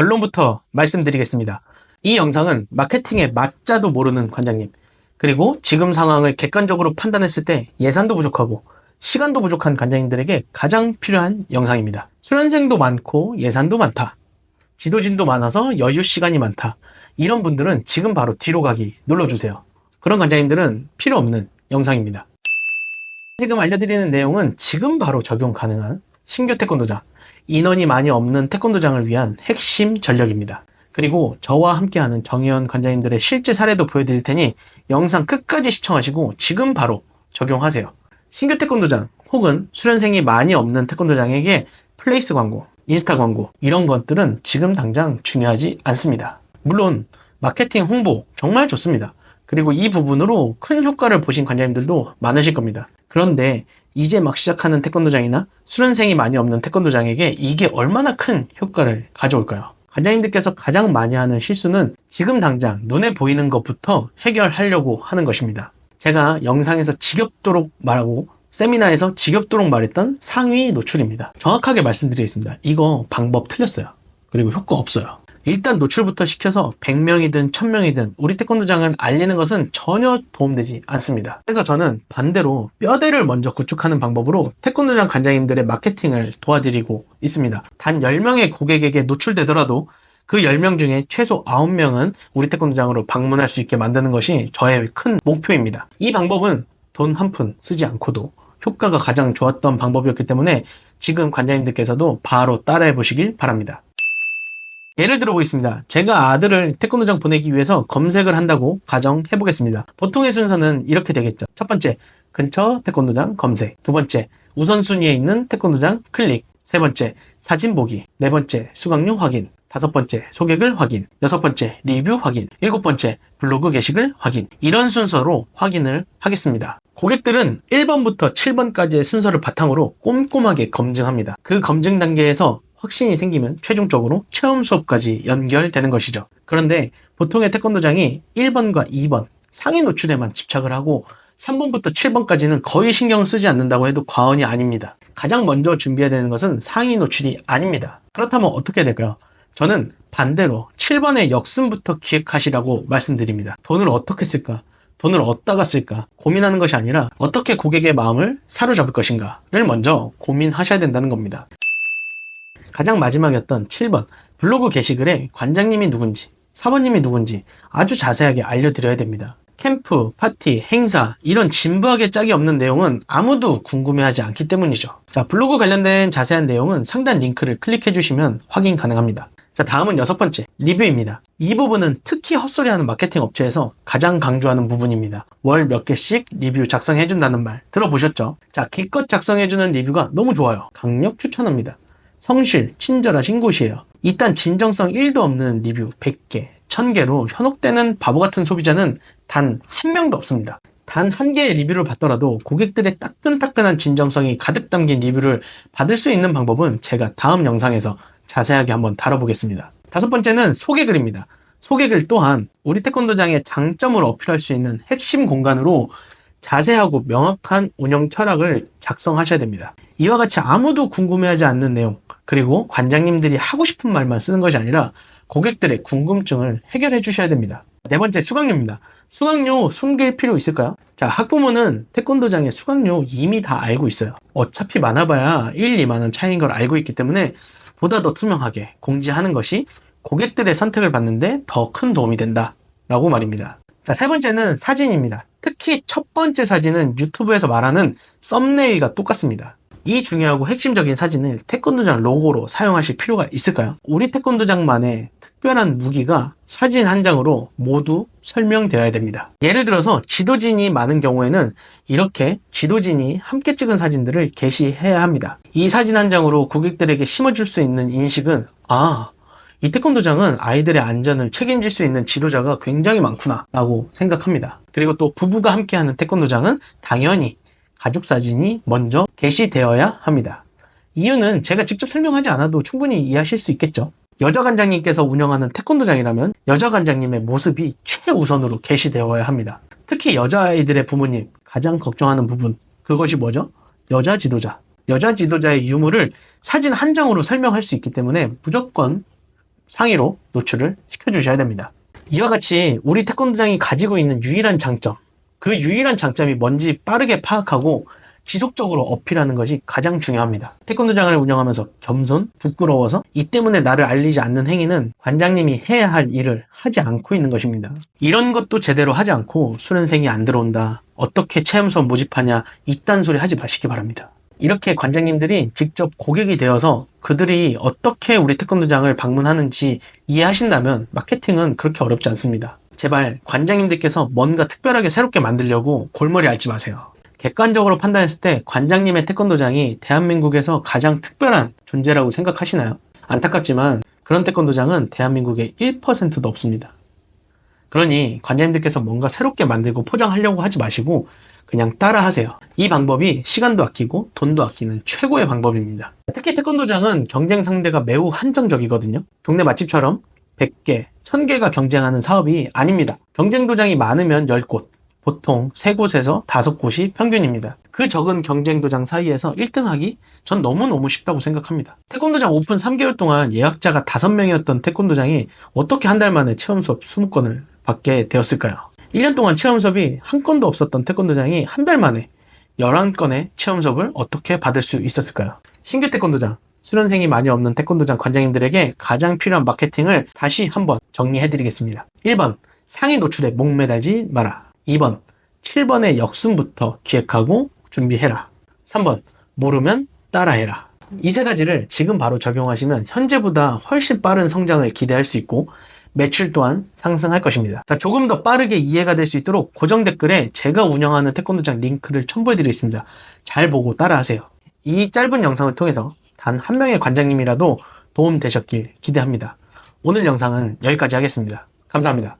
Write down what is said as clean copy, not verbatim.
결론부터 말씀드리겠습니다. 이 영상은 마케팅의 맞자도 모르는 관장님, 그리고 지금 상황을 객관적으로 판단했을 때 예산도 부족하고 시간도 부족한 관장님들에게 가장 필요한 영상입니다. 수련생도 많고 예산도 많다, 지도진도 많아서 여유 시간이 많다, 이런 분들은 지금 바로 뒤로 가기 눌러주세요. 그런 관장님들은 필요 없는 영상입니다. 지금 알려드리는 내용은 지금 바로 적용 가능한 신규 태권도장, 인원이 많이 없는 태권도장을 위한 핵심 전략입니다. 그리고 저와 함께하는 정혜원 관장님들의 실제 사례도 보여드릴 테니 영상 끝까지 시청하시고 지금 바로 적용하세요. 신규 태권도장 혹은 수련생이 많이 없는 태권도장에게 플레이스 광고, 인스타 광고 이런 것들은 지금 당장 중요하지 않습니다. 물론 마케팅 홍보 정말 좋습니다. 그리고 이 부분으로 큰 효과를 보신 관장님들도 많으실 겁니다. 그런데 이제 막 시작하는 태권도장이나 수련생이 많이 없는 태권도장에게 이게 얼마나 큰 효과를 가져올까요? 관장님들께서 가장 많이 하는 실수는 지금 당장 눈에 보이는 것부터 해결하려고 하는 것입니다. 제가 영상에서 지겹도록 말하고 세미나에서 지겹도록 말했던 상위 노출입니다. 정확하게 말씀드리겠습니다. 이거 방법 틀렸어요. 그리고 효과 없어요. 일단 노출부터 시켜서 100명이든 1000명이든 우리 태권도장을 알리는 것은 전혀 도움되지 않습니다. 그래서 저는 반대로 뼈대를 먼저 구축하는 방법으로 태권도장 관장님들의 마케팅을 도와드리고 있습니다. 단 10명의 고객에게 노출되더라도 그 10명 중에 최소 9명은 우리 태권도장으로 방문할 수 있게 만드는 것이 저의 큰 목표입니다. 이 방법은 돈 한 푼 쓰지 않고도 효과가 가장 좋았던 방법이었기 때문에 지금 관장님들께서도 바로 따라해 보시길 바랍니다. 예를 들어 보겠습니다. 제가 아들을 태권도장 보내기 위해서 검색을 한다고 가정해 보겠습니다. 보통의 순서는 이렇게 되겠죠. 첫 번째, 근처 태권도장 검색. 두 번째, 우선순위에 있는 태권도장 클릭. 세 번째, 사진 보기. 네 번째, 수강료 확인. 다섯 번째, 소개글 확인. 여섯 번째, 리뷰 확인. 일곱 번째, 블로그 게시글 확인. 이런 순서로 확인을 하겠습니다. 고객들은 1번부터 7번까지의 순서를 바탕으로 꼼꼼하게 검증합니다. 그 검증 단계에서 확신이 생기면 최종적으로 체험 수업까지 연결되는 것이죠. 그런데 보통의 태권도장이 1번과 2번 상위 노출에만 집착을 하고 3번부터 7번까지는 거의 신경을 쓰지 않는다고 해도 과언이 아닙니다. 가장 먼저 준비해야 되는 것은 상위 노출이 아닙니다. 그렇다면 어떻게 될까요? 저는 반대로 7번의 역순부터 기획하시라고 말씀드립니다. 돈을 어떻게 쓸까? 돈을 어디다가 쓸까? 고민하는 것이 아니라 어떻게 고객의 마음을 사로잡을 것인가를 먼저 고민하셔야 된다는 겁니다. 가장 마지막이었던 7번 블로그 게시글에 관장님이 누군지, 사번님이 누군지 아주 자세하게 알려드려야 됩니다. 캠프, 파티, 행사 이런 진부하게 짝이 없는 내용은 아무도 궁금해하지 않기 때문이죠. 자, 블로그 관련된 자세한 내용은 상단 링크를 클릭해 주시면 확인 가능합니다. 자, 다음은 6번째, 리뷰입니다. 이 부분은 특히 헛소리하는 마케팅 업체에서 가장 강조하는 부분입니다. 월 몇 개씩 리뷰 작성해준다는 말 들어보셨죠? 자, 기껏 작성해주는 리뷰가 너무 좋아요. 강력 추천합니다. 성실, 친절하신 곳이에요. 일단 진정성 1도 없는 리뷰 100개, 1000개로 현혹되는 바보 같은 소비자는 단 한 명도 없습니다. 단 한 개의 리뷰를 받더라도 고객들의 따끈따끈한 진정성이 가득 담긴 리뷰를 받을 수 있는 방법은 제가 다음 영상에서 자세하게 한번 다뤄보겠습니다. 다섯 번째는 소개글입니다. 소개글 또한 우리 태권도장의 장점을 어필할 수 있는 핵심 공간으로 자세하고 명확한 운영 철학을 작성하셔야 됩니다. 이와 같이 아무도 궁금해하지 않는 내용, 그리고 관장님들이 하고 싶은 말만 쓰는 것이 아니라 고객들의 궁금증을 해결해 주셔야 됩니다. 네 번째, 수강료입니다. 수강료 숨길 필요 있을까요? 자, 학부모는 태권도장의 수강료 이미 다 알고 있어요. 어차피 많아봐야 1, 2만 원 차이인 걸 알고 있기 때문에 보다 더 투명하게 공지하는 것이 고객들의 선택을 받는데 더 큰 도움이 된다라고 말입니다. 자, 세 번째는 사진입니다. 특히 첫 번째 사진은 유튜브에서 말하는 썸네일과 똑같습니다. 이 중요하고 핵심적인 사진을 태권도장 로고로 사용하실 필요가 있을까요? 우리 태권도장만의 특별한 무기가 사진 한 장으로 모두 설명되어야 됩니다. 예를 들어서 지도진이 많은 경우에는 이렇게 지도진이 함께 찍은 사진들을 게시해야 합니다. 이 사진 한 장으로 고객들에게 심어줄 수 있는 인식은 이 태권도장은 아이들의 안전을 책임질 수 있는 지도자가 굉장히 많구나 라고 생각합니다. 그리고 또 부부가 함께하는 태권도장은 당연히 가족 사진이 먼저 게시되어야 합니다. 이유는 제가 직접 설명하지 않아도 충분히 이해하실 수 있겠죠. 여자 관장님께서 운영하는 태권도장이라면 여자 관장님의 모습이 최우선으로 게시되어야 합니다. 특히 여자아이들의 부모님 가장 걱정하는 부분, 그것이 뭐죠? 여자 지도자. 여자 지도자의 유무를 사진 한 장으로 설명할 수 있기 때문에 무조건 상위로 노출을 시켜주셔야 됩니다. 이와 같이 우리 태권도장이 가지고 있는 유일한 장점, 그 유일한 장점이 뭔지 빠르게 파악하고 지속적으로 어필하는 것이 가장 중요합니다. 태권도장을 운영하면서 겸손, 부끄러워서 이 때문에 나를 알리지 않는 행위는 관장님이 해야 할 일을 하지 않고 있는 것입니다. 이런 것도 제대로 하지 않고 수련생이 안 들어온다, 어떻게 체험 수업 모집하냐, 이딴 소리 하지 마시기 바랍니다. 이렇게 관장님들이 직접 고객이 되어서 그들이 어떻게 우리 태권도장을 방문하는지 이해하신다면 마케팅은 그렇게 어렵지 않습니다. 제발 관장님들께서 뭔가 특별하게 새롭게 만들려고 골머리 앓지 마세요. 객관적으로 판단했을 때 관장님의 태권도장이 대한민국에서 가장 특별한 존재라고 생각하시나요? 안타깝지만 그런 태권도장은 대한민국에 1%도 없습니다. 그러니 관장님들께서 뭔가 새롭게 만들고 포장하려고 하지 마시고 그냥 따라하세요. 이 방법이 시간도 아끼고 돈도 아끼는 최고의 방법입니다. 특히 태권도장은 경쟁 상대가 매우 한정적이거든요. 동네 맛집처럼 100개, 1000개가 경쟁하는 사업이 아닙니다. 경쟁 도장이 많으면 10곳, 보통 3곳에서 5곳이 평균입니다. 그 적은 경쟁 도장 사이에서 1등하기? 전 너무너무 쉽다고 생각합니다. 태권도장 오픈 3개월 동안 예약자가 5명이었던 태권도장이 어떻게 한 달 만에 체험 수업 20건을 받게 되었을까요? 1년 동안 체험 수업이 한 건도 없었던 태권도장이 한 달 만에 11건의 체험 수업을 어떻게 받을 수 있었을까요? 신규 태권도장, 수련생이 많이 없는 태권도장 관장님들에게 가장 필요한 마케팅을 다시 한번 정리해드리겠습니다. 1번, 상위 노출에 목매달지 마라. 2번, 7번의 역순부터 기획하고 준비해라. 3번, 모르면 따라해라. 이 세 가지를 지금 바로 적용하시면 현재보다 훨씬 빠른 성장을 기대할 수 있고 매출 또한 상승할 것입니다. 자, 조금 더 빠르게 이해가 될 수 있도록 고정 댓글에 제가 운영하는 태권도장 링크를 첨부해드리겠습니다. 잘 보고 따라하세요. 이 짧은 영상을 통해서 단 한 명의 관장님이라도 도움 되셨길 기대합니다. 오늘 영상은 여기까지 하겠습니다. 감사합니다.